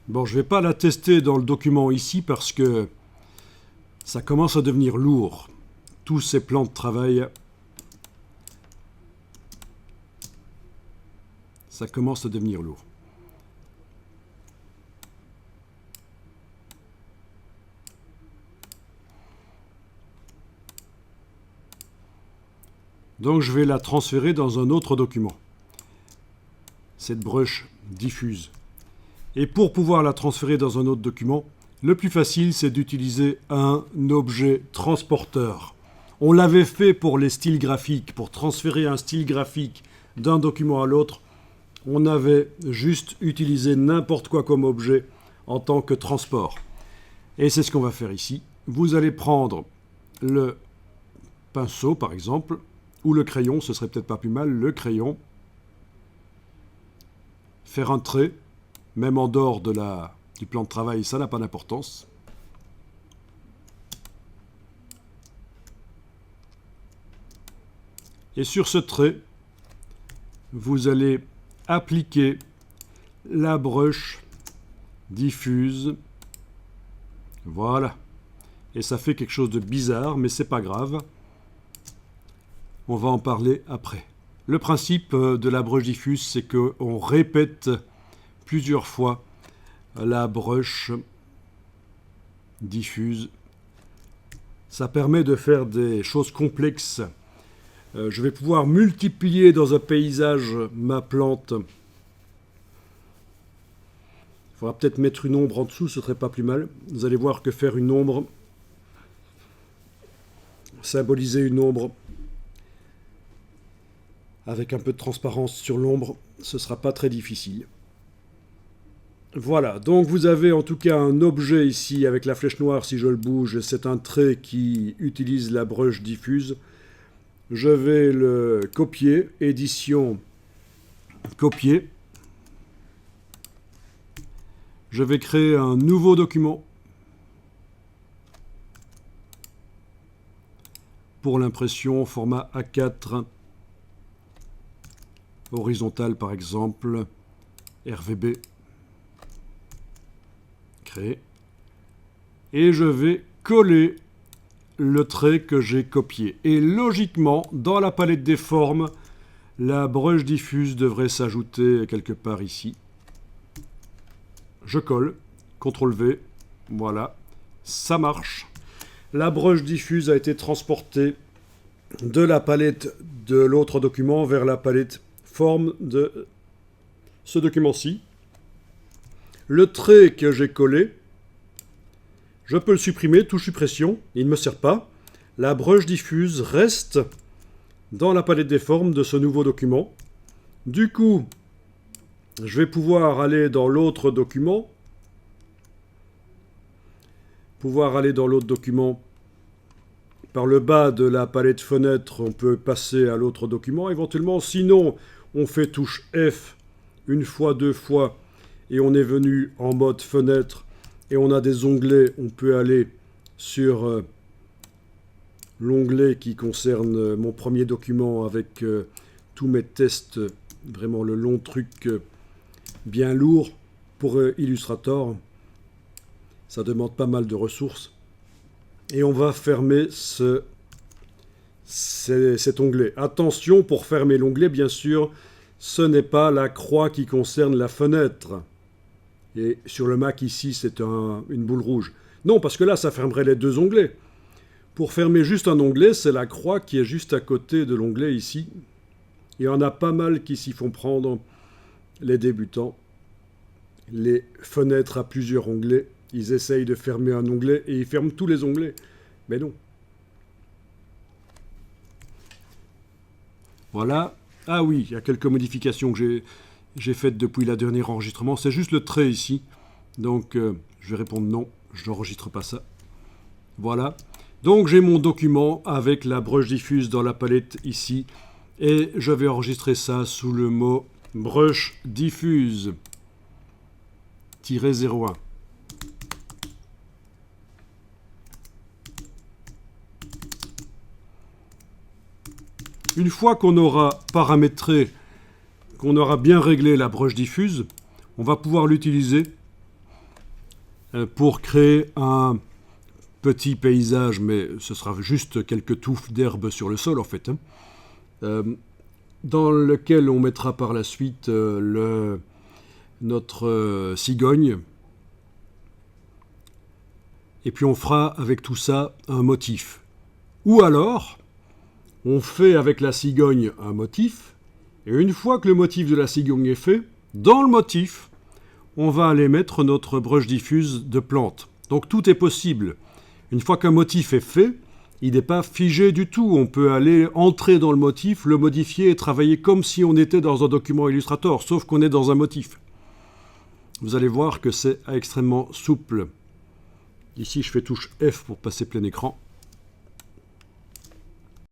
Bon, je ne vais pas la tester dans le document ici parce que ça commence à devenir lourd. Tous ces plans de travail, ça commence à devenir lourd. Donc je vais la transférer dans un autre document. Cette brush diffuse. Et pour pouvoir la transférer dans un autre document, le plus facile, c'est d'utiliser un objet transporteur. On l'avait fait pour les styles graphiques. Pour transférer un style graphique d'un document à l'autre, on avait juste utilisé n'importe quoi comme objet en tant que transport. Et c'est ce qu'on va faire ici. Vous allez prendre le pinceau, par exemple, ou le crayon, ce serait peut-être pas plus mal, le crayon, faire un trait, même en dehors du plan de travail, ça n'a pas d'importance. Et sur ce trait, vous allez appliquer la brush diffuse. Voilà. Et ça fait quelque chose de bizarre, mais c'est pas grave. On va en parler après. Le principe de la brush diffuse, c'est qu'on répète plusieurs fois la brush diffuse. Ça permet de faire des choses complexes. Je vais pouvoir multiplier dans un paysage ma plante. Il faudra peut-être mettre une ombre en dessous, ce serait pas plus mal. Vous allez voir que faire une ombre, symboliser une ombre, avec un peu de transparence sur l'ombre, ce ne sera pas très difficile. Voilà, donc vous avez en tout cas un objet ici avec la flèche noire, si je le bouge, c'est un trait qui utilise la brush diffuse. Je vais le copier, édition, copier. Je vais créer un nouveau document pour l'impression format A4. Horizontal par exemple, RVB, créer. Et je vais coller le trait que j'ai copié. Et logiquement, dans la palette des formes, la brush diffuse devrait s'ajouter quelque part ici. Je colle, CTRL V, voilà, ça marche. La brush diffuse a été transportée de la palette de l'autre document vers la palette forme de ce document-ci. Le trait que j'ai collé, je peux le supprimer, touche suppression, il ne me sert pas. La brush diffuse reste dans la palette des formes de ce nouveau document. Du coup, je vais pouvoir aller dans l'autre document. Par le bas de la palette fenêtre, on peut passer à l'autre document éventuellement. Sinon, on fait touche F une fois, deux fois, et on est venu en mode fenêtre, et on a des onglets. On peut aller sur l'onglet qui concerne mon premier document avec tous mes tests, vraiment le long truc bien lourd pour Illustrator. Ça demande pas mal de ressources. Et on va fermer cet onglet. Attention, pour fermer l'onglet, bien sûr, ce n'est pas la croix qui concerne la fenêtre. Et sur le Mac, ici, c'est une boule rouge. Non, parce que là, ça fermerait les deux onglets. Pour fermer juste un onglet, c'est la croix qui est juste à côté de l'onglet ici. Il y en a pas mal qui s'y font prendre, les débutants. Les fenêtres à plusieurs onglets. Ils essayent de fermer un onglet et ils ferment tous les onglets. Mais non. Voilà. Ah oui, il y a quelques modifications que j'ai faites depuis le dernier enregistrement. C'est juste le trait ici. Donc, je vais répondre non. Je n'enregistre pas ça. Voilà. Donc, j'ai mon document avec la brush diffuse dans la palette ici. Et je vais enregistrer ça sous le mot brush diffuse -01. Une fois qu'on aura paramétré, qu'on aura bien réglé la brush diffuse, on va pouvoir l'utiliser pour créer un petit paysage, mais ce sera juste quelques touffes d'herbe sur le sol en fait, dans lequel on mettra par la suite notre cigogne. Et puis on fera avec tout ça un motif. Ou alors, on fait avec la cigogne un motif, et une fois que le motif de la cigogne est fait, dans le motif, on va aller mettre notre broche diffuse de plantes. Donc tout est possible. Une fois qu'un motif est fait, il n'est pas figé du tout. On peut aller entrer dans le motif, le modifier et travailler comme si on était dans un document Illustrator, sauf qu'on est dans un motif. Vous allez voir que c'est extrêmement souple. Ici, je fais touche F pour passer plein écran.